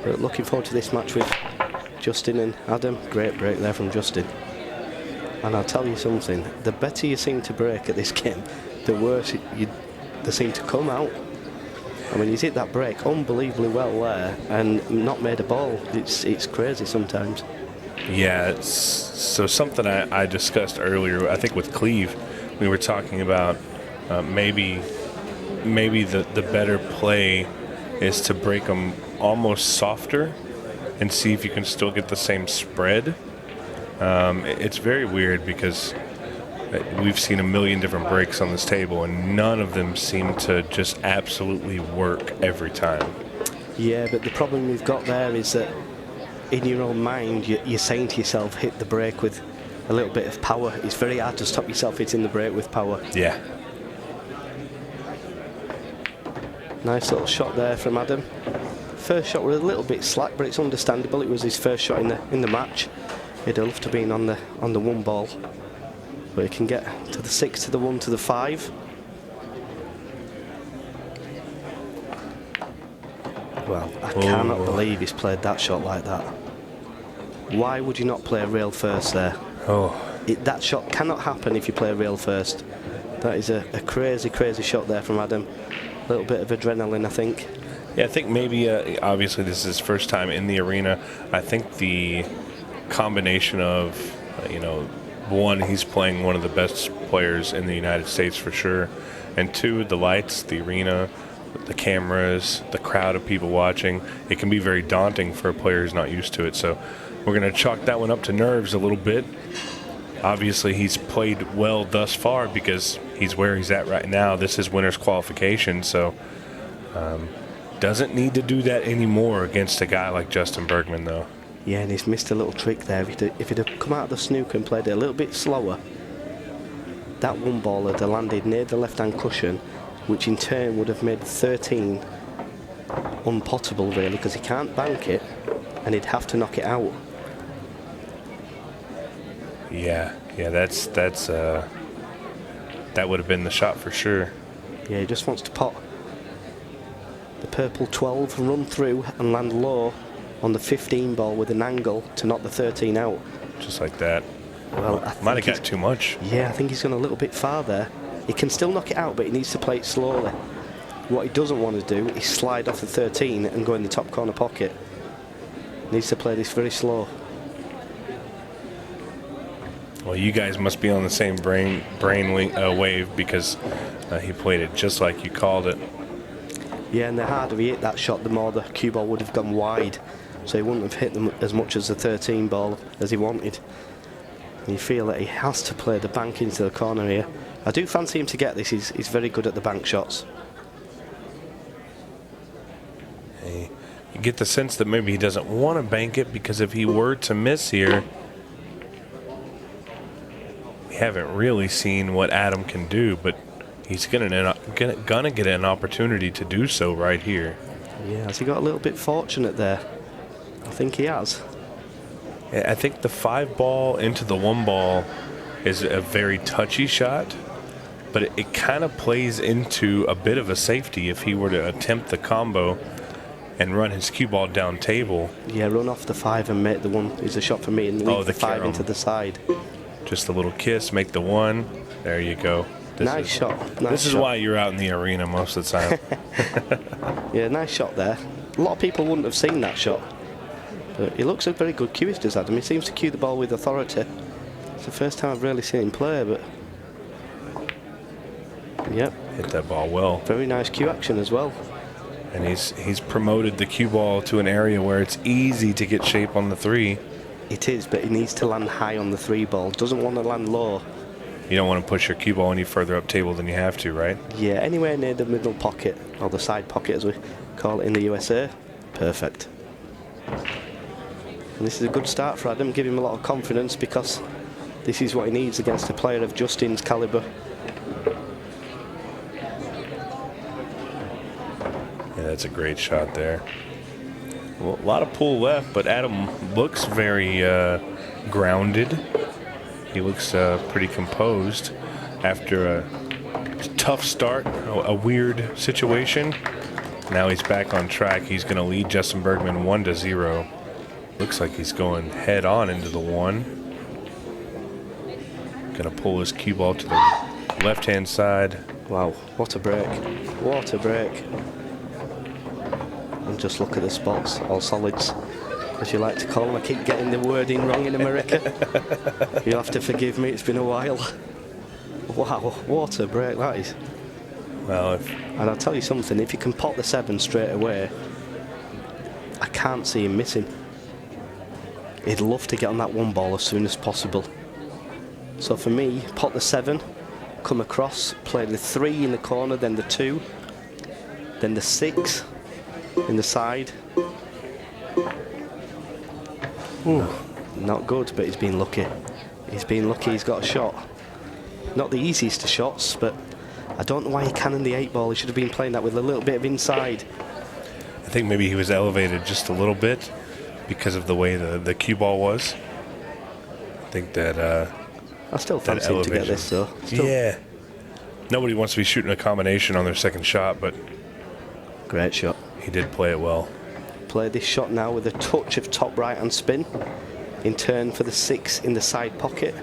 But looking forward to this match with Justin and Adam. Great break there from Justin. And I'll tell you something, the better you seem to break at this game, the worse they seem to come out. I mean, he's hit that break unbelievably well there and not made a ball. It's crazy sometimes. Yeah, so something I discussed earlier, I think with Cleve, we were talking about maybe the better play is to break them almost softer and see if you can still get the same spread. It's very weird because we've seen a million different breaks on this table and none of them seem to just absolutely work every time. Yeah, but the problem we've got there is that in your own mind you're saying to yourself, hit the break with a little bit of power. It's very hard to stop yourself hitting the break with power. Yeah. Nice little shot there from Adam. First shot was a little bit slack, but it's understandable. It was his first shot in the match. He'd have loved to have been on the 1 ball. But he can get to the 6, to the 1, to the 5. Well, I cannot believe he's played that shot like that. Why would you not play a rail first there? That shot cannot happen if you play a rail first. That is a crazy, crazy shot there from Adam. A little bit of adrenaline, I think. Yeah, I think maybe, obviously this is his first time in the arena. I think the combination of, one, he's playing one of the best players in the United States for sure. And two, the lights, the arena, the cameras, the crowd of people watching. It can be very daunting for a player who's not used to it. So we're going to chalk that one up to nerves a little bit. Obviously, he's played well thus far because he's where he's at right now. This is winner's qualification, so doesn't need to do that anymore against a guy like Justin Bergman, though. Yeah, and he's missed a little trick there. If he'd have come out of the snooker and played it a little bit slower, that 1 ball would have landed near the left-hand cushion, which in turn would have made 13 unpottable, really, because he can't bank it, and he'd have to knock it out. Yeah, that's that would have been the shot for sure. Yeah, he just wants to pot the purple 12, run through and land low on the 15 ball with an angle to knock the 13 out. Just like that. Well, might have got too much. Yeah, I think he's gone a little bit far there. He can still knock it out, but he needs to play it slowly. What he doesn't want to do is slide off the 13 and go in the top corner pocket. He needs to play this very slow. Well, you guys must be on the same brain wave because he played it just like you called it. Yeah, and the harder he hit that shot, the more the cue ball would have gone wide. So he wouldn't have hit them as much as the 13 ball as he wanted. And you feel that he has to play the bank into the corner here. I do fancy him to get this. He's very good at the bank shots. Hey, you get the sense that maybe he doesn't want to bank it because if he were to miss here, we haven't really seen what Adam can do, but he's gonna get an opportunity to do so right here. Yeah, has he got a little bit fortunate there? I think he has. I think the 5 ball into the 1 ball is a very touchy shot, but it kind of plays into a bit of a safety if he were to attempt the combo and run his cue ball down table. Yeah, run off the 5 and make the 1 is a shot for me and leave the 5 into the side. Just a little kiss, make the 1. There you go. Nice shot. This is why you're out in the arena most of the time. Yeah, nice shot there. A lot of people wouldn't have seen that shot. But he looks a very good cueist, does Adam. He seems to cue the ball with authority. It's the first time I've really seen him play, but... Yep. Hit that ball well. Very nice cue action as well. And he's promoted the cue ball to an area where it's easy to get shape on the 3. It is, but he needs to land high on the 3 ball. Doesn't want to land low. You don't want to push your cue ball any further up table than you have to, right? Yeah, anywhere near the middle pocket, or the side pocket as we call it in the USA. Perfect. And this is a good start for Adam, give him a lot of confidence because this is what he needs against a player of Justin's calibre. Yeah, that's a great shot there. Well, a lot of pull left, but Adam looks very grounded. He looks pretty composed after a tough start, a weird situation. Now he's back on track. He's going to lead Justin Bergman 1-0. Looks like he's going head on into the 1. Going to pull his cue ball to the left-hand side. Wow, what a break. What a break. And just look at the spots, all solids, as you like to call them. I keep getting the wording wrong in America. You'll have to forgive me, it's been a while. Wow, what a break that is. Well, and I'll tell you something, if you can pot the 7 straight away, I can't see him missing. He'd love to get on that 1 ball as soon as possible. So for me, pot the 7, come across, play the 3 in the corner, then the 2, then the 6 in the side. Ooh, not good, but he's been lucky. He's been lucky, he's got a shot. Not the easiest of shots, but I don't know why he cannoned the 8 ball. He should have been playing that with a little bit of inside. I think maybe he was elevated just a little bit because of the way the cue ball was. I think that... I still fancy him to get this, though. Yeah. Nobody wants to be shooting a combination on their second shot, but... Great shot. He did play it well. Play this shot now with a touch of top right hand spin. In turn for the 6 in the side pocket.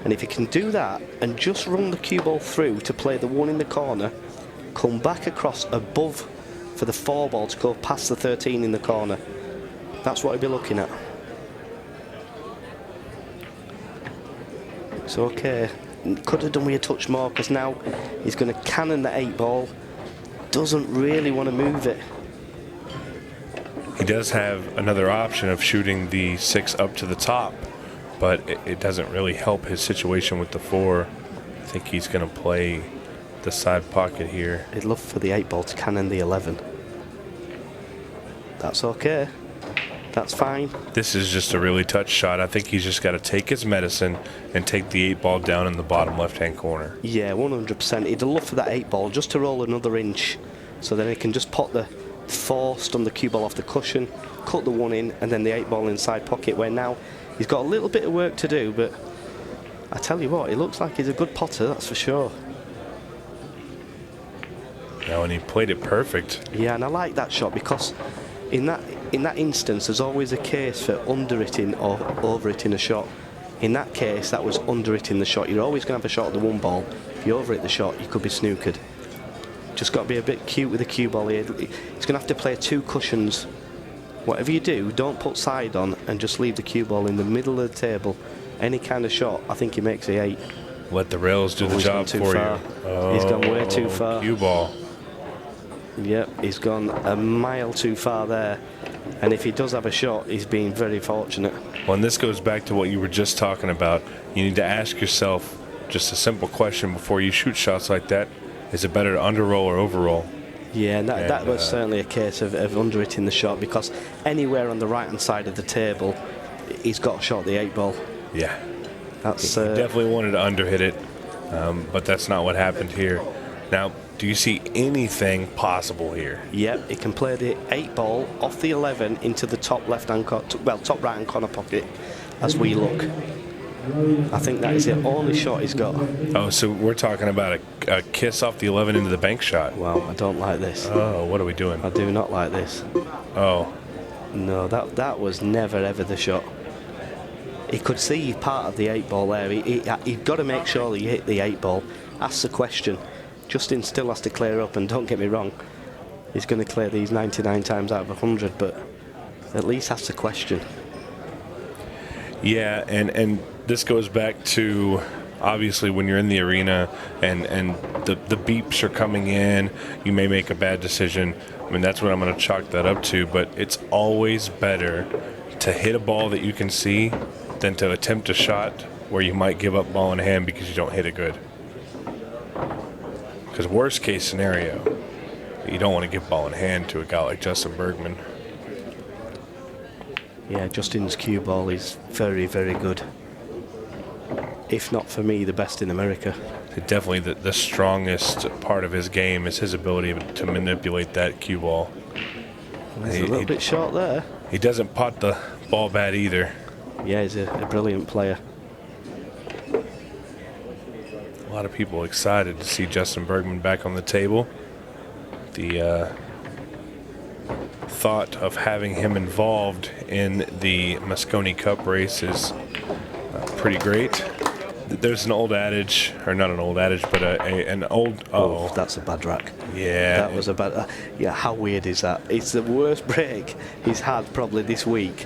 And if you can do that and just run the cue ball through to play the 1 in the corner, come back across above for the 4 ball to go past the 13 in the corner. That's what I'd be looking at. It's okay. Could have done with a touch more, because now he's going to cannon the 8 ball. Doesn't really want to move it. He does have another option of shooting the 6 up to the top, but it doesn't really help his situation with the 4. I think he's going to play the side pocket here. He'd love for the 8 ball to cannon the 11. That's okay. That's fine. This is just a really touch shot. I think he's just got to take his medicine and take the 8 ball down in the bottom left-hand corner. Yeah, 100%. He'd love for that 8 ball just to roll another inch, so then he can just pot the 4, stun the cue ball off the cushion, cut the 1 in, and then the 8 ball inside pocket, where now he's got a little bit of work to do, but I tell you what, he looks like he's a good potter, that's for sure. Now, and he played it perfect. Yeah, and I like that shot, because in that instance, there's always a case for under-hitting or over-hitting a shot. In that case, that was under-hitting the shot. You're always going to have a shot at the 1 ball. If you over-hit the shot, you could be snookered. Just got to be a bit cute with the cue ball here. He's going to have to play 2 cushions. Whatever you do, don't put side on and just leave the cue ball in the middle of the table. Any kind of shot, I think he makes the 8. Let the rails do the job for far. you. Oh, he's gone way too far. Cue ball. Yep, he's gone a mile too far there. And if he does have a shot, he's been very fortunate. Well, and this goes back to what you were just talking about. You need to ask yourself just a simple question before you shoot shots like that. Is it better to under-roll or over-roll? Yeah, and that was certainly a case of under-hitting the shot, because anywhere on the right-hand side of the table, he's got a shot at the 8 ball. Yeah. That's he definitely wanted to under-hit it, but that's not what happened here. Now, do you see anything possible here? Yep, he can play the 8 ball off the 11 into the top left-hand top right-hand corner pocket as we look. I think that is the only shot he's got. Oh, so we're talking about a kiss off the 11 into the bank shot. Wow, I don't like this. Oh, what are we doing? I do not like this. Oh. No, that was never ever the shot. He could see part of the 8 ball there. He'd got to make sure he hit the 8 ball. Ask the question. Justin still has to clear up, and don't get me wrong, he's going to clear these 99 times out of 100, but at least ask the question. Yeah, and this goes back to, obviously, when you're in the arena and the beeps are coming in, you may make a bad decision. I mean, that's what I'm going to chalk that up to, but it's always better to hit a ball that you can see than to attempt a shot where you might give up ball in hand because you don't hit it good. Because worst case scenario, you don't want to give ball in hand to a guy like Justin Bergman. Yeah, Justin's cue ball is very, very good. If not, for me, the best in America. Definitely the strongest part of his game is his ability to manipulate that cue ball. He's a little bit short there. He doesn't pot the ball bad either. Yeah, he's a brilliant player. A lot of people excited to see Justin Bergman back on the table. the thought of having him involved in the Mosconi Cup race is pretty great. There's an old adage, or not an old adage, but an old... Oh, that's a bad rack. Yeah. That was a bad... yeah, how weird is that? It's the worst break he's had probably this week,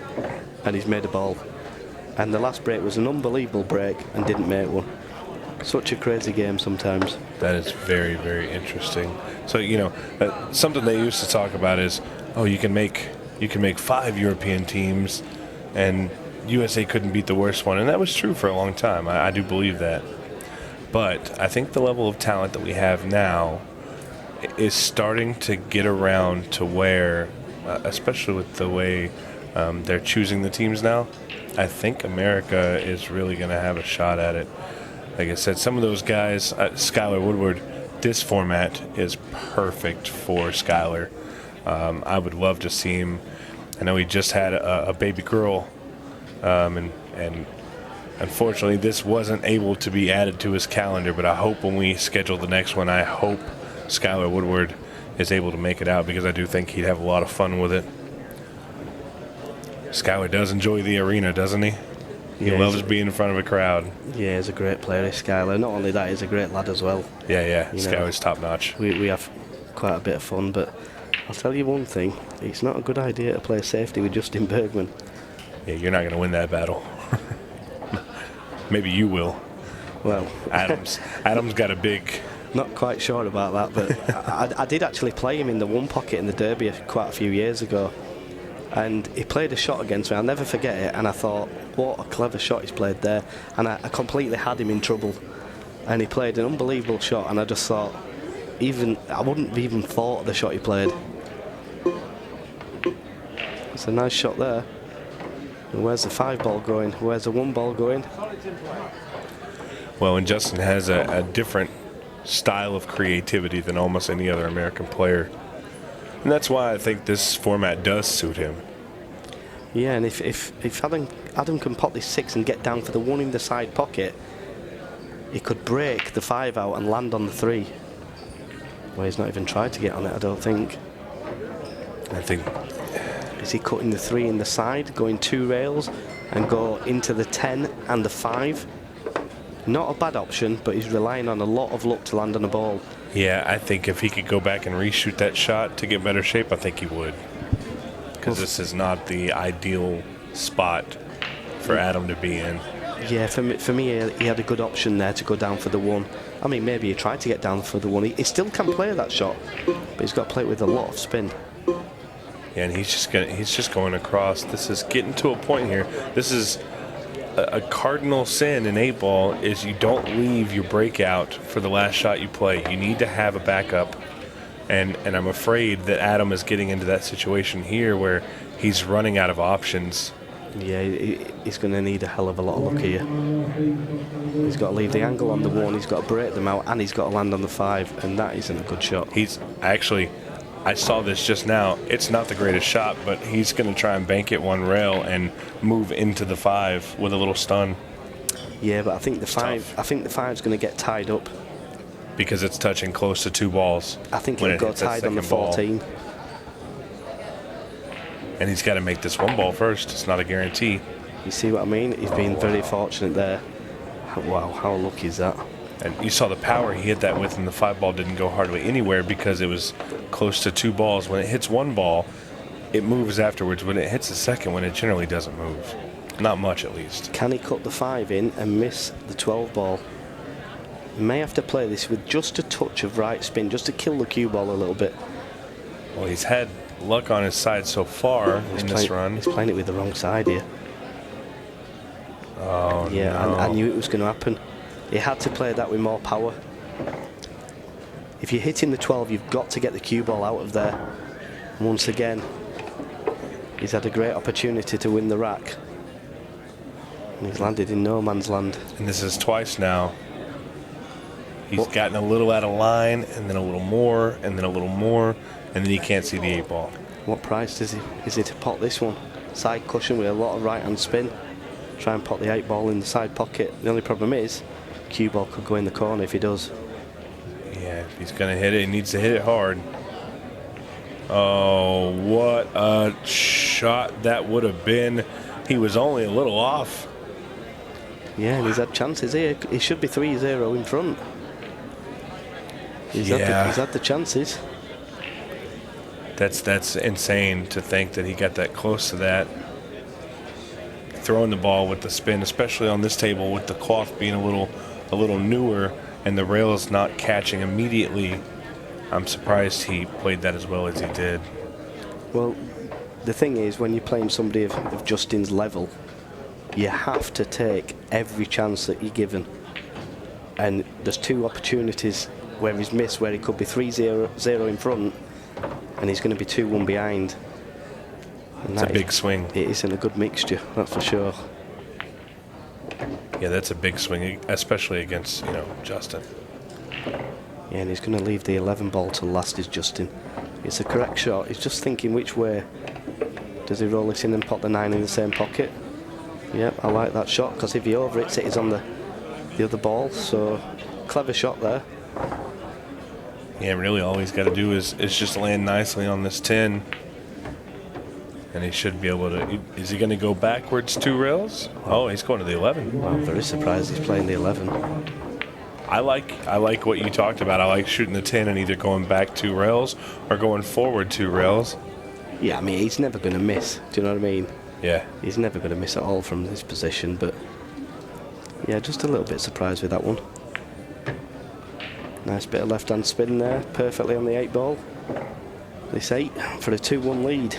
and he's made a ball. And the last break was an unbelievable break and didn't make one. Such a crazy game sometimes. That is very, very interesting. So, you know, something they used to talk about is, oh, you can make 5 European teams, and USA couldn't beat the worst one, and that was true for a long time. I do believe that. But I think the level of talent that we have now is starting to get around to where, especially with the way they're choosing the teams now, I think America is really going to have a shot at it. Like I said, some of those guys, Skylar Woodward, this format is perfect for Skylar. I would love to see him. I know he just had a baby girl, and unfortunately this wasn't able to be added to his calendar, but I hope when we schedule the next one, I hope Skylar Woodward is able to make it out, because I do think he'd have a lot of fun with it. Skylar does enjoy the arena, doesn't he? He loves being in front of a crowd. Yeah, he's a great player, Skylar. Not only that, he's a great lad as well. Yeah. Skylar's top notch. We have quite a bit of fun, but I'll tell you one thing, it's not a good idea to play safety with Justin Bergman. Yeah, you're not going to win that battle. Maybe you will. Well, Adam's got a big... Not quite sure about that, but I did actually play him in the one pocket in the Derby quite a few years ago. And he played a shot against me, I'll never forget it, and I thought, what a clever shot he's played there. And I completely had him in trouble. And he played an unbelievable shot, and I just thought, I wouldn't have even thought of the shot he played. It's a nice shot there. And where's the 5 ball going? Where's the 1 ball going? Well, and Justin has a different style of creativity than almost any other American player. And that's why I think this format does suit him. Yeah, and if Adam can pop this 6 and get down for the 1 in the side pocket, he could break the 5 out and land on the 3. Well, he's not even tried to get on it, I don't think. Is he cutting the 3 in the side, going 2 rails, and go into the 10 and the 5? Not a bad option, but he's relying on a lot of luck to land on a ball. Yeah, I think if he could go back and reshoot that shot to get better shape, I think he would. Because this is not the ideal spot for Adam to be in. Yeah, for me, he had a good option there to go down for the 1. I mean, maybe he tried to get down for the 1. He still can play that shot, but he's got to play it with a lot of spin. Yeah, and he's just going across. This is getting to a point here. This is a cardinal sin in 8-ball is you don't leave your breakout for the last shot you play. You need to have a backup. And I'm afraid that Adam is getting into that situation here where he's running out of options. Yeah, he's going to need a hell of a lot of luck here. He's got to leave the angle on the 1, he's got to break them out, and he's got to land on the 5, and that isn't a good shot. I saw this just now. It's not the greatest shot, but he's going to try and bank it 1 rail and move into the 5 with a little stun. Yeah, but I think the 5's going to get tied up. Because it's touching close to 2 balls. I think he'll go tied on the 14. And he's got to make this 1 ball first. It's not a guarantee. You see what I mean? He's been very fortunate there. Wow, how lucky is that? And you saw the power he hit that with, and the 5 ball didn't go hardly anywhere because it was close to 2 balls. When it hits 1 ball, it moves afterwards. When it hits the second one, it generally doesn't move. Not much, at least. Can he cut the 5 in and miss the 12 ball? He may have to play this with just a touch of right spin, just to kill the cue ball a little bit. Well, he's had luck on his side so far in this run. He's playing it with the wrong side here. Oh, yeah, no. I knew it was going to happen. He had to play that with more power. If you're hitting the 12, you've got to get the cue ball out of there. Once again, he's had a great opportunity to win the rack. And he's landed in no man's land. And this is twice now. He's gotten a little out of line, and then a little more, and then a little more, and then he can't see the 8 ball. What price is he to pot this one? Side cushion with a lot of right hand spin. Try and pot the 8 ball in the side pocket. The only problem is, cue ball could go in the corner if he does. Yeah, if he's going to hit it, he needs to hit it hard. Oh, what a shot that would have been. He was only a little off. Yeah, and he's had chances here. He should be 3-0 in front. He's had the chances. That's insane to think that he got that close to that. Throwing the ball with the spin, especially on this table with the cloth being a little newer and the rails not catching immediately. I'm surprised he played that as well as he did. Well, the thing is, when you're playing somebody of Justin's level, you have to take every chance that you're given. And there's 2 opportunities where he's missed, where he could be 3-0 in front, and he's going to be 2-1 behind. And it's a big swing. It isn't a good mixture, that's for sure. Yeah, that's a big swing, especially against, Justin. Yeah, and he's going to leave the 11 ball to last, is Justin. It's a correct shot. He's just thinking which way. Does he roll this in and pop the 9 in the same pocket? Yep, I like that shot, because if he over hits it, he's on the other ball. So, clever shot there. Yeah, really all he's got to do is just land nicely on this 10. And he should be able to. Is he going to go backwards 2 rails? Oh, he's going to the 11. Well, I'm very surprised he's playing the 11. I like what you talked about. I like shooting the 10 and either going back 2 rails or going forward 2 rails. Yeah, I mean, he's never going to miss. Do you know what I mean? Yeah. He's never going to miss at all from this position, but yeah, just a little bit surprised with that one. Nice bit of left-hand spin there, perfectly on the 8 ball. This 8 for a 2-1 lead.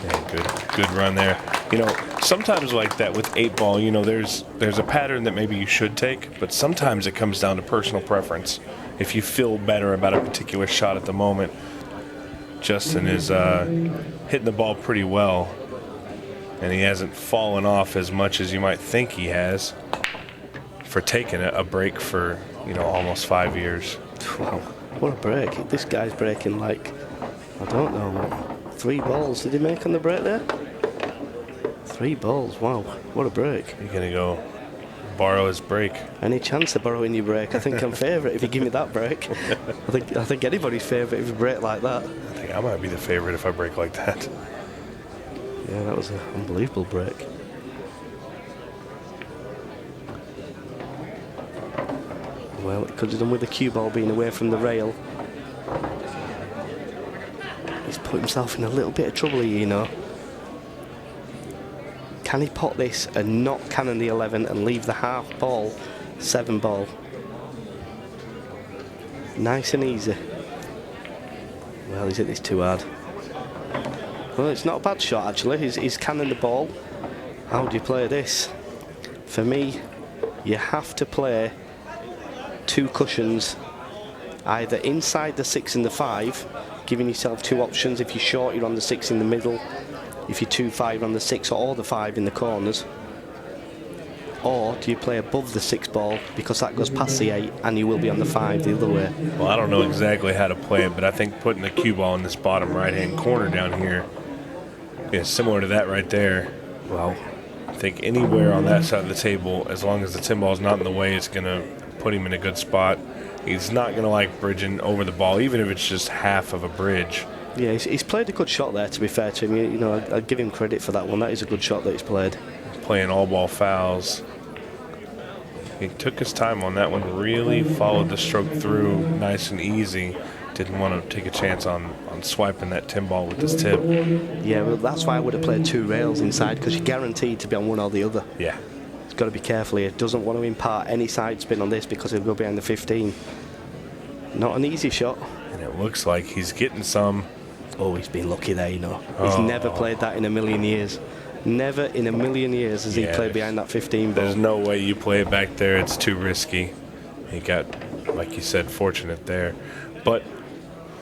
Yeah, good run there. Sometimes like that with 8 ball, there's a pattern that maybe you should take, but sometimes it comes down to personal preference. If you feel better about a particular shot at the moment, Justin is hitting the ball pretty well, and he hasn't fallen off as much as you might think he has for taking a break for, almost 5 years. Wow, what a break. This guy's breaking like, I don't know, 3 balls did he make on the break there? 3 balls, wow, what a break. You're going to go borrow his break. Any chance of borrowing your break? I think I'm favourite if you give me that break. I think anybody's favourite if you break like that. I think I might be the favourite if I break like that. Yeah, that was an unbelievable break. Well, it could have done with the cue ball being away from the rail. He's put himself in a little bit of trouble here, Can he pot this and not cannon the 11 and leave the half ball 7 ball? Nice and easy. Well, he's hit this too hard. Well, it's not a bad shot, actually. He's cannoned the ball. How do you play this? For me, you have to play 2 cushions, either inside the 6 and the 5, giving yourself 2 options. If you're short, you're on the 6 in the middle. If you're 2-5 on the 6 or the 5 in the corners. Or do you play above the 6 ball, because that goes past the 8 and you will be on the 5 the other way? Well, I don't know exactly how to play it, but I think putting the cue ball in this bottom right-hand corner down here is similar to that right there. Wow. I think anywhere on that side of the table, as long as the 10 ball is not in the way, it's going to put him in a good spot. He's not going to like bridging over the ball, even if it's just half of a bridge. Yeah, he's played a good shot there, to be fair to him. I'd give him credit for that one. That is a good shot that he's played. Playing all ball fouls. He took his time on that one, really followed the stroke through nice and easy. Didn't want to take a chance on swiping that 10 ball with his tip. Yeah, well, that's why I would have played 2 rails inside, because you're guaranteed to be on one or the other. Yeah. He's got to be careful here. Doesn't want to impart any side spin on this, because he'll go behind the 15. Not an easy shot. And it looks like he's getting some. Oh, he's been lucky there, He's never played that in a million years. Never in a million years has he played behind that 15 ball. There's no way you play it back there. It's too risky. He got, like you said, fortunate there. But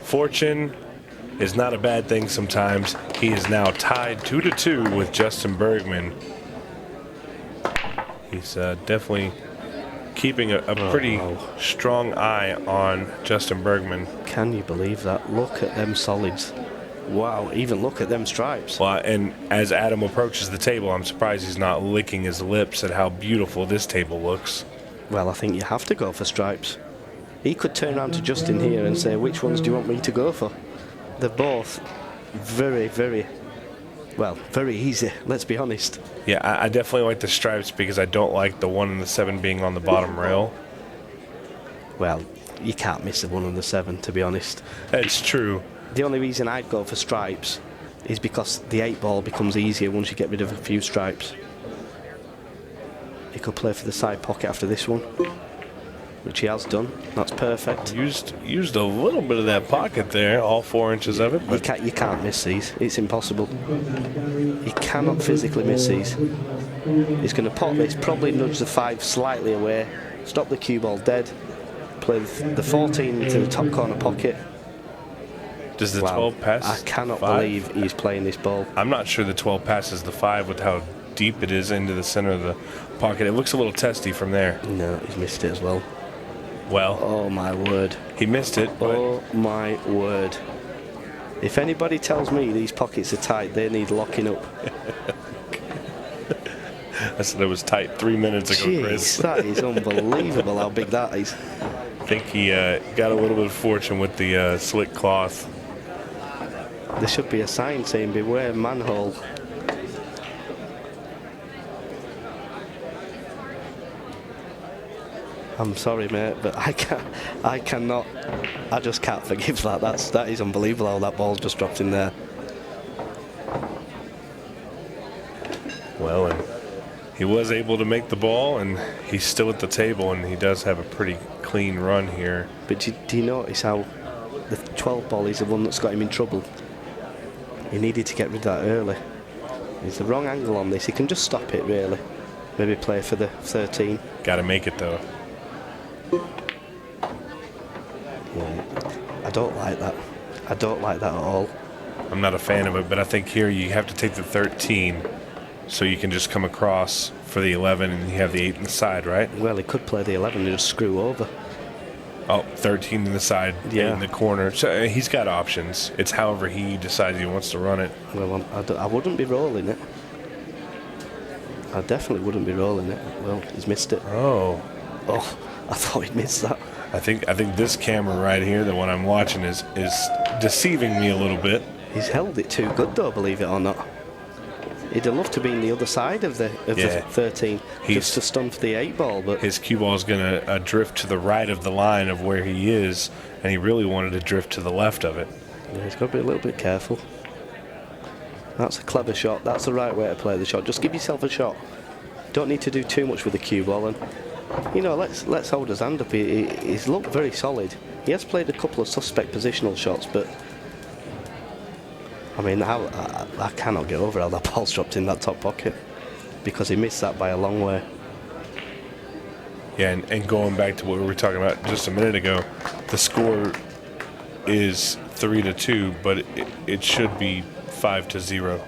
fortune is not a bad thing sometimes. He is now tied 2-2 with Justin Bergman. He's definitely keeping a pretty strong eye on Justin Bergman. Can you believe that? Look at them solids. Wow, even look at them stripes. Well, and as Adam approaches the table, I'm surprised he's not licking his lips at how beautiful this table looks. Well, I think you have to go for stripes. He could turn around to Justin here and say, which ones do you want me to go for? They're both very, very, well, very easy, let's be honest. Yeah, I definitely like the stripes because I don't like the 1 and the 7 being on the bottom rail. Well, you can't miss the 1 and the 7, to be honest. It's true. The only reason I'd go for stripes is because the 8 ball becomes easier once you get rid of a few stripes. He could play for the side pocket after this one, which he has done. That's perfect. Used a little bit of that pocket there, all 4 inches of it. But You can't miss these. It's impossible. You cannot physically miss these. He's going to pop this, probably nudge the 5 slightly away, stop the cue ball dead, play the 14 into the top corner pocket. Does the 12 pass? I cannot 5? believe he's playing this ball. I'm not sure the 12 passes the 5 with how deep it is into the center of the pocket. It looks a little testy from there. No, he's missed it as well. Well, Oh my word. he missed it. But Oh my word. If anybody tells me these pockets are tight, they need locking up. I said it was tight 3 minutes ago, Jeez, Chris. that is unbelievable how big that is. I think he got a little bit of fortune with the slick cloth. There should be a sign saying beware manhole. I'm sorry, mate, but I just can't forgive that. That is unbelievable how that ball's just dropped in there. Well, and he was able to make the ball, and he's still at the table, and he does have a pretty clean run here. But do you notice how the 12 ball is the one that's got him in trouble? He needed to get rid of that early. It's the wrong angle on this. He can just stop it, really. Maybe play for the 13. Got to make it, though. Yeah, I don't like that. I don't like that at all. I'm not a fan of it, but I think here you have to take the 13 so you can just come across for the 11 and you have the 8 in the side, right? Well, he could play the 11 and just screw over. Oh, 13 in the side, Yeah. 8 in the corner. So he's got options. It's however he decides he wants to run it. Well, I wouldn't be rolling it. I definitely wouldn't be rolling it. Well, he's missed it. Oh. Oh, I thought he'd missed that. I think this camera right here, the one I'm watching, is deceiving me a little bit. He's held it too good, though, believe it or not. He'd have loved to be in the other side of the 13, just to stun for the 8 ball, but his cue ball is going to drift to the right of the line of where he is, and he really wanted to drift to the left of it. yeah, he's got to be a little bit careful. That's a clever shot. That's the right way to play the shot. Just give yourself a shot. Don't need to do too much with the cue ball, and let's hold his hand up. He's looked very solid. He has played a couple of suspect positional shots, but I mean, I cannot get over how that ball's dropped in that top pocket, because he missed that by a long way. Yeah, and going back to what we were talking about just a minute ago, the score is 3-2, but it should be 5-0.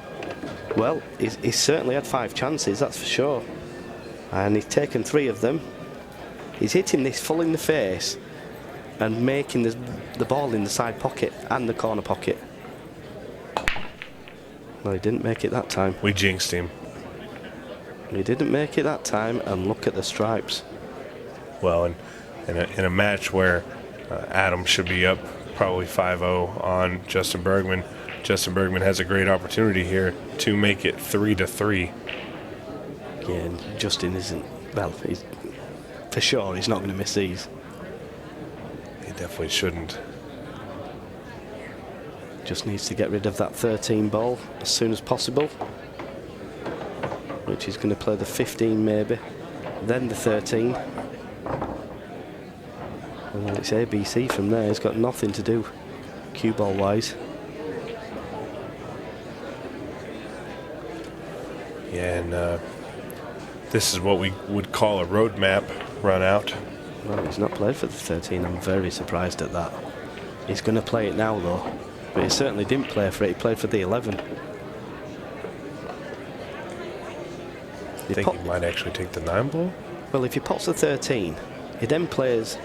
Well, he's certainly had 5 chances, that's for sure. And he's taken 3 of them. He's hitting this full in the face and making the ball in the side pocket and the corner pocket. Well, he didn't make it that time. We jinxed him. He didn't make it that time, and look at the stripes. Well, and in a match where Adam should be up probably 5-0 on Justin Bergman, Justin Bergman has a great opportunity here to make it 3-3. Yeah, and Justin isn't, well, for sure he's not going to miss these. He definitely shouldn't. Just needs to get rid of that 13 ball as soon as possible, which is going to play the 15 maybe, then the 13. And then it's ABC from there. He's got nothing to do cue ball wise. Yeah, and this is what we would call a roadmap run out. Well, he's not played for the 13. I'm very surprised at that. He's going to play it now though, but he certainly didn't play for it. He played for the 11. I think he might actually take the 9 ball. Well, if he pops the 13, he then plays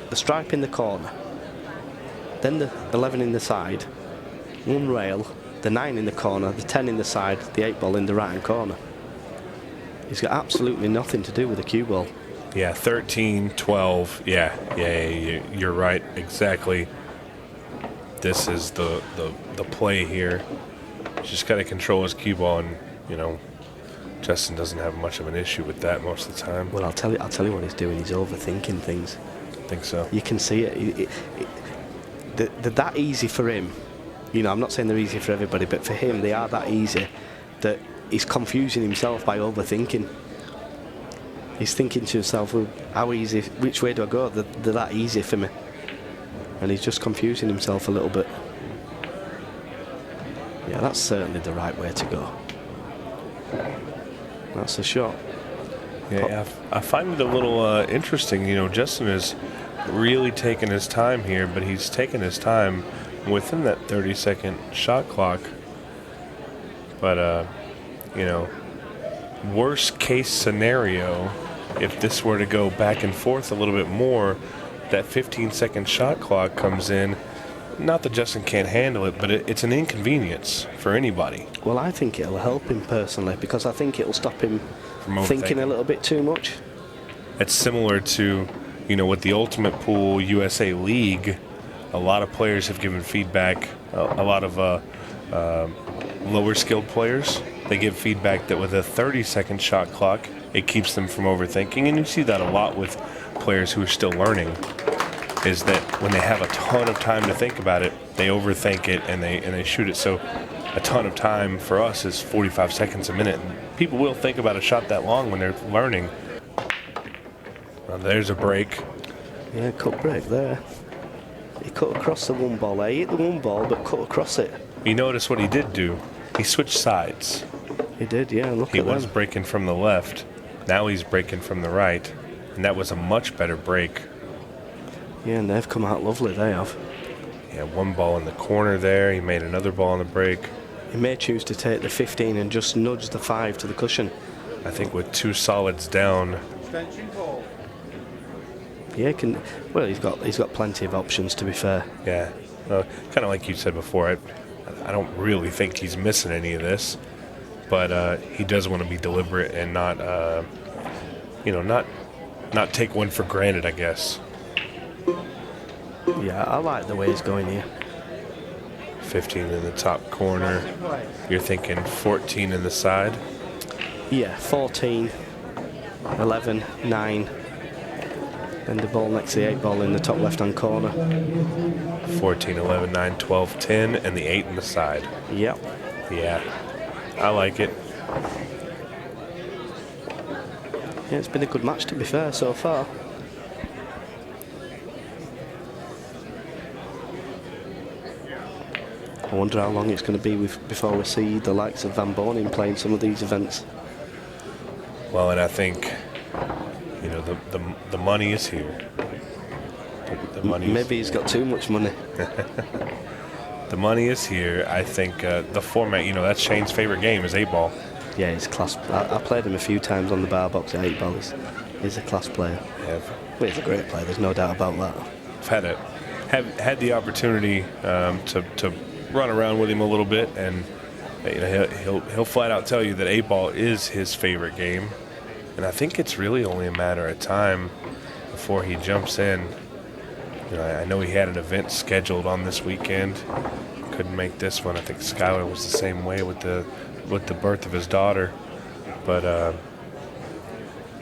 the stripe in the corner, then the 11 in the side, 1 rail, the 9 in the corner, the 10 in the side, the 8 ball in the right hand corner. He's got absolutely nothing to do with the cue ball. Yeah, 13, 12. Yeah, you're right. Exactly. This is the play here. Just got to control his cue ball, and Justin doesn't have much of an issue with that most of the time. Well, I'll tell you what he's doing. He's overthinking things. I think so. You can see it. They're that easy for him. I'm not saying they're easy for everybody, but for him, they are that easy that he's confusing himself by overthinking. He's thinking to himself, well, how easy, which way do I go? They're that easy for me. And he's just confusing himself a little bit. Yeah, that's certainly the right way to go. That's the shot. Yeah, I find it a little interesting. Justin is really taking his time here, but he's taking his time within that 30-second shot clock. But, worst case scenario, if this were to go back and forth a little bit more, that 15-second shot clock comes in. Not that Justin can't handle it, but it's an inconvenience for anybody. Well, I think it'll help him personally, because I think it'll stop him from thinking a little bit too much. It's similar to, with the Ultimate Pool USA League, a lot of players have given feedback, a lot of lower skilled players, they give feedback that with a 30-second shot clock, it keeps them from overthinking. And you see that a lot with players who are still learning, is that when they have a ton of time to think about it, they overthink it and they shoot it. So a ton of time for us is 45 seconds a minute. And people will think about a shot that long when they're learning. Well, there's a break. Yeah, cut break there. He cut across the one ball there. He hit the one ball, but cut across it. You notice what he did do? He switched sides. He did, yeah. Look at He was breaking from the left. Now he's breaking from the right. And that was a much better break. Yeah, and they've come out lovely, they have. Yeah, one ball in the corner there. He made another ball on the break. He may choose to take the 15 and just nudge the 5 to the cushion. I think with 2 solids down. Yeah, he's got plenty of options, to be fair. Yeah, kind of like you said before, I don't really think he's missing any of this, but he does want to be deliberate and not take one for granted, I guess. Yeah, I like the way he's going here. 15 in the top corner. You're thinking 14 in the side? Yeah, 14, 11, 9. And the ball next to the 8 ball in the top left-hand corner. 14, 11, 9, 12, 10, and the 8 in the side. Yep. Yeah, I like it. Yeah, it's been a good match, to be fair, so far. I wonder how long it's going to be before we see the likes of Van Bonin playing some of these events. Well, and I think, the money is here. The money. Maybe he's got too much money. The money is here. I think the format, that's Shane's favorite game is 8-ball. Yeah, he's class. I played him a few times on the bar box at 8-ball. He's a class player. Yeah. Well, he's a great player. There's no doubt about that. I've had the opportunity to run around with him a little bit, and he'll flat out tell you that 8-ball is his favorite game, and I think it's really only a matter of time before he jumps in. I know he had an event scheduled on this weekend, couldn't make this one. I think Skylar was the same way with the birth of his daughter, but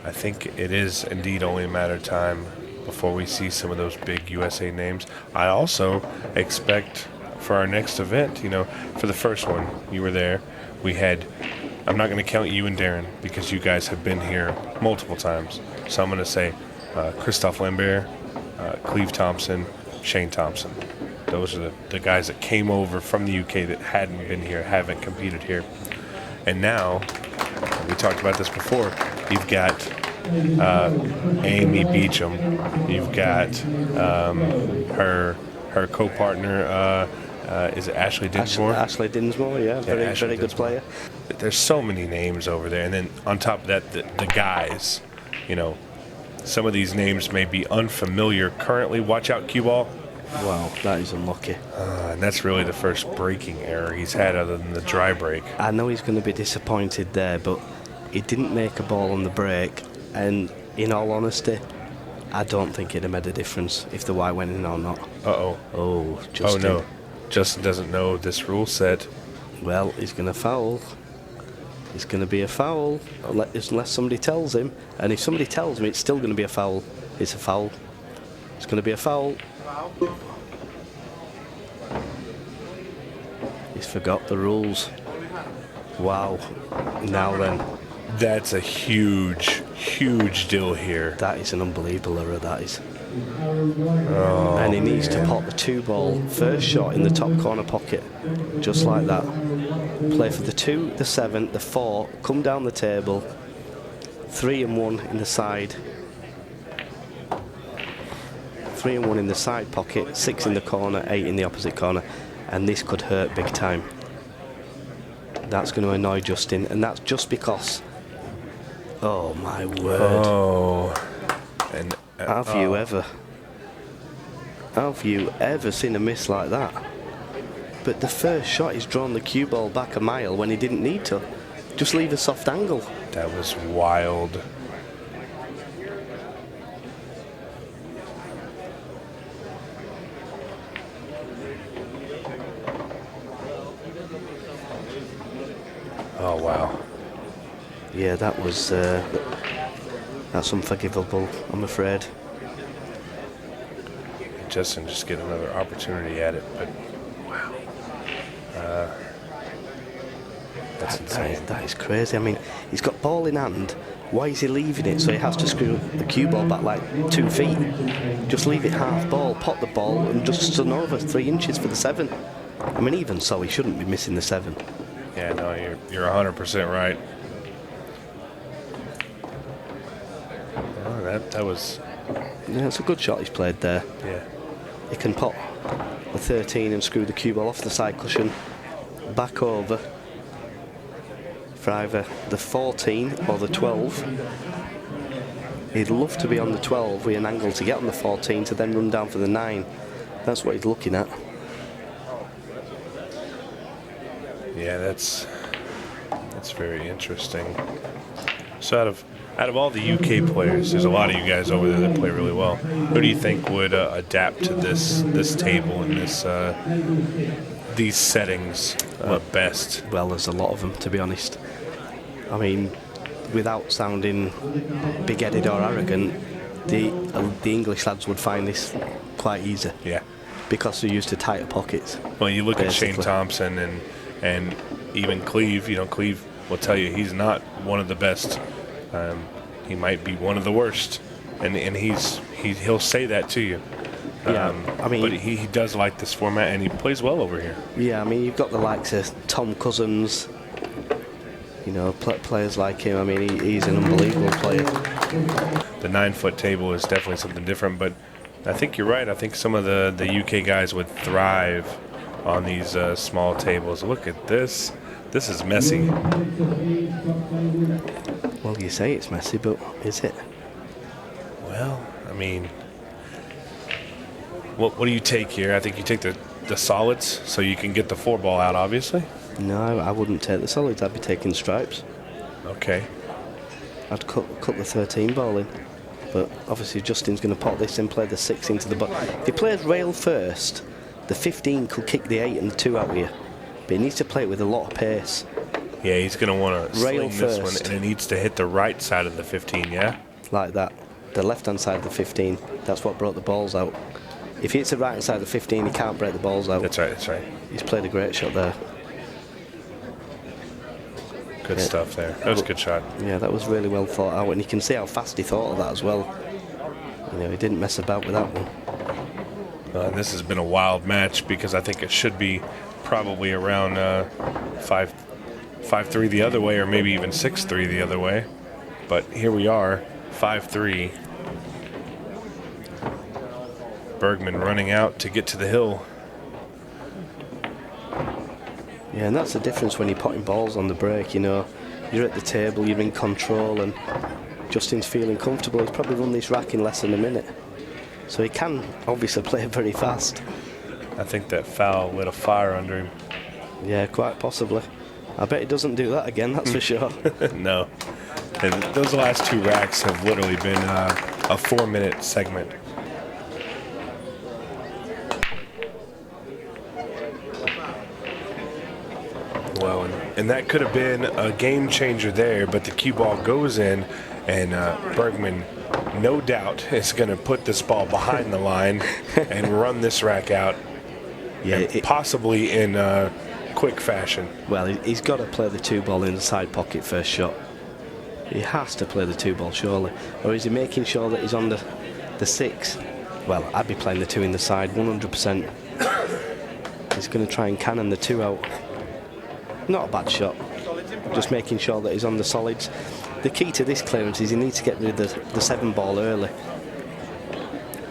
I think it is indeed only a matter of time before we see some of those big USA names. I also expect for our next event, for the first one, you were there, we had, I'm not going to count you and Darren because you guys have been here multiple times, so I'm going to say Christophe Lambert, Cleve Thompson, Shane Thompson. Those are the guys that came over from the UK that hadn't been here, haven't competed here. And now, we talked about this before, you've got Amy Beecham, you've got her co-partner, is it Ashley Dinsmore? Ashley Dinsmore, yeah, very good player. There's so many names over there, and then on top of that, the guys, some of these names may be unfamiliar currently. Watch out, cue ball. Wow, that is unlucky. And that's really the first breaking error he's had other than the dry break. I know he's going to be disappointed there, but he didn't make a ball on the break, and in all honesty, I don't think it'd have made a difference if the white went in or not. Uh-oh. Oh, Justin. Oh, no. Justin doesn't know this rule set. Well, he's going to foul. It's going to be a foul, unless somebody tells him. And if somebody tells me, it's still going to be a foul. It's a foul. It's going to be a foul. He's forgot the rules. Wow. Now then. That's a huge, huge deal here. That is an unbelievable error, that is. Oh, and he needs to pot the 2-ball first shot in the top corner pocket, just like that. Play for the 2, the 7, the 4, come down the table, 3 and 1 in the side. 3 and 1 in the side pocket, 6 in the corner, 8 in the opposite corner, and this could hurt big time. That's going to annoy Justin, and that's just because. Oh my word! Oh, and have you ever seen a miss like that? But the first shot, he's drawn the cue ball back a mile when he didn't need to. Just leave a soft angle. That was wild. Oh, wow. Yeah, that was... that's unforgivable, I'm afraid. Justin just get another opportunity at it, but wow. That's insane. That is crazy. I mean, he's got ball in hand. Why is he leaving it so he has to screw the cue ball back like 2 feet? Just leave it half ball, pot the ball, and just stun over 3 inches for the 7. I mean, even so, he shouldn't be missing the 7. Yeah, no, you're 100% right. Oh, that was... Yeah, it's a good shot he's played there. Yeah. He can pot the 13 and screw the cue ball off the side cushion, back over for either the 14 or the 12. He'd love to be on the 12 with an angle to get on the 14 to then run down for the 9. That's what he's looking at. Yeah, that's very interesting. So out of all the UK players, there's a lot of you guys over there that play really well. Who do you think would adapt to this table and these settings best? Well, there's a lot of them, to be honest. I mean, without sounding big-headed or arrogant, the English lads would find this quite easy. Yeah. Because they're used to tighter pockets. Well, you look basically at Shane Thompson and even Cleve. You know, Cleve will tell you he's not one of the best. He might be one of the worst, and he'll say that to you. Yeah, I mean, but he does like this format, and he plays well over here. Yeah, I mean, you've got the likes of Tom Cousins, you know, players like him. I mean, he's an unbelievable player. The 9-foot table is definitely something different, but I think you're right. I think some of the UK guys would thrive on these small tables. Look at this. This is messy. Well, you say it's messy, but is it? Well, I mean, what do you take here? I think you take the solids so you can get the 4-ball out, obviously. No, I wouldn't take the solids. I'd be taking stripes. Okay. I'd cut the 13 ball in. But obviously Justin's going to pot this and play the 6 into the ball. If he plays rail first, the 15 could kick the 8 and the 2 out here. But he needs to play it with a lot of pace. Yeah, he's going to want to sling this first. one, and it needs to hit the right side of the 15, yeah? Like that. The left-hand side of the 15. That's what brought the balls out. If he hits the right-hand side of the 15, he can't break the balls out. That's right. He's played a great shot there. Good stuff there. That was a good shot. Yeah, that was really well thought out, and you can see how fast he thought of that as well. You know, he didn't mess about with that one. This has been a wild match because I think it should be probably around 5-3 the other way, or maybe even 6-3 the other way. But here we are, 5-3. Bergman running out to get to the hill. Yeah, and that's the difference when you're potting balls on the break, you know. You're at the table, you're in control, and Justin's feeling comfortable. He's probably run this rack in less than a minute. So he can obviously play very fast. I think that foul lit a fire under him. Yeah, quite possibly. I bet he doesn't do that again, that's for sure. No. And those last 2 racks have literally been a 4-minute segment. Well, and that could have been a game changer there, but the cue ball goes in, and Bergman, no doubt, is going to put this ball behind the line and run this rack out, possibly in quick fashion. Well, he's got to play the 2-ball in the side pocket first shot. He has to play the 2-ball, surely. Or is he making sure that he's on the 6? Well, I'd be playing the 2 in the side, 100%. He's going to try and cannon the 2 out. Not a bad shot. Just making sure that he's on the solids. The key to this clearance is he needs to get rid of the 7-ball early.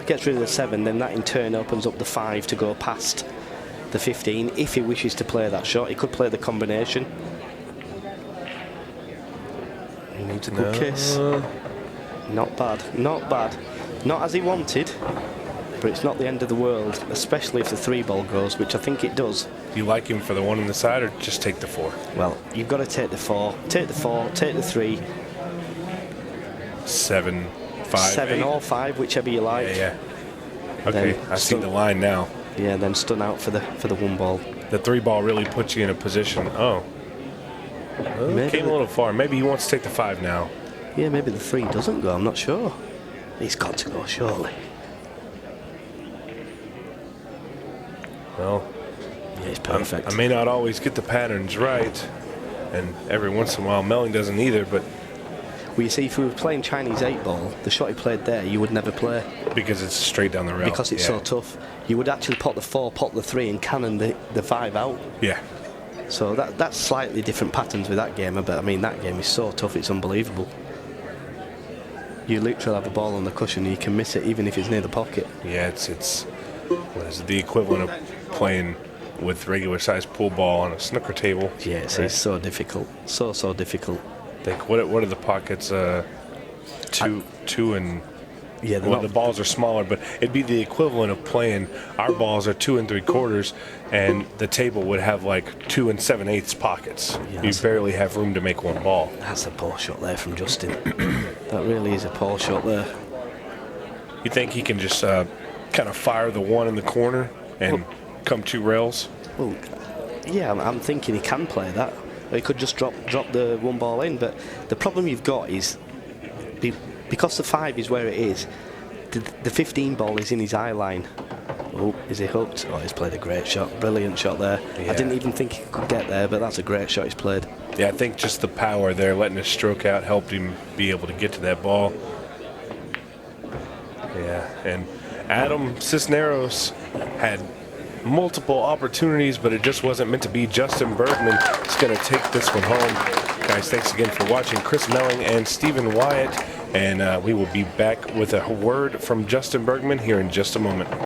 Gets rid of the 7, then that in turn opens up the 5 to go past the 15. If he wishes to play that shot, he could play the combination. He needs a good kiss. Not bad, not bad. Not as he wanted, but it's not the end of the world, especially if the 3-ball goes, which I think it does. Do you like him for the 1 on the side, or just take the 4? Well, you've got to take the 4. Take the 4, take the 3. 7, 5, 7 8. or 5, whichever you like. Yeah. Okay, I see the line now. Yeah, then stun out for the 1-ball. The 3-ball really puts you in a position. Oh. Well, came a little far. Maybe he wants to take the 5 now. Yeah, maybe the 3 doesn't go. I'm not sure. He's got to go, surely. Well, yeah, it's perfect. I may not always get the patterns right, and every once in a while Melling doesn't either, but... Well, you see, if we were playing Chinese 8-ball, the shot he played there, you would never play. Because it's straight down the rail. Because it's so tough. You would actually pot the 4, pot the 3, and cannon the 5 out. Yeah. So that's slightly different patterns with that game, but I mean, that game is so tough, it's unbelievable. You literally have a ball on the cushion and you can miss it even if it's near the pocket. Yeah, it's what is it, the equivalent of playing with regular sized pool ball on a snooker table. Yeah, it's so difficult. So difficult. Think what are the pockets? 2 and... Yeah, well, the balls are smaller, but it'd be the equivalent of playing. Our balls are 2 3/4, and the table would have like 2 7/8 pockets. Yeah, you barely have room to make 1 ball. That's a poor shot there from Justin. That really is a poor shot there. You think he can just kind of fire the 1 in the corner and come 2 rails? Well, yeah, I'm thinking he can play that. Or he could just drop the 1-ball in, but the problem you've got is because the 5 is where it is, the 15-ball is in his eye line. Oh, is he hooked? Oh, he's played a great shot. Brilliant shot there. Yeah. I didn't even think he could get there, but that's a great shot he's played. Yeah, I think just the power there, letting his stroke out, helped him be able to get to that ball. Yeah, and Adam Sisneros had multiple opportunities, but it just wasn't meant to be. Justin Bergman is going to take this one home. Guys, thanks again for watching. Chris Melling and Stephen Wyatt. And we will be back with a word from Justin Bergman here in just a moment.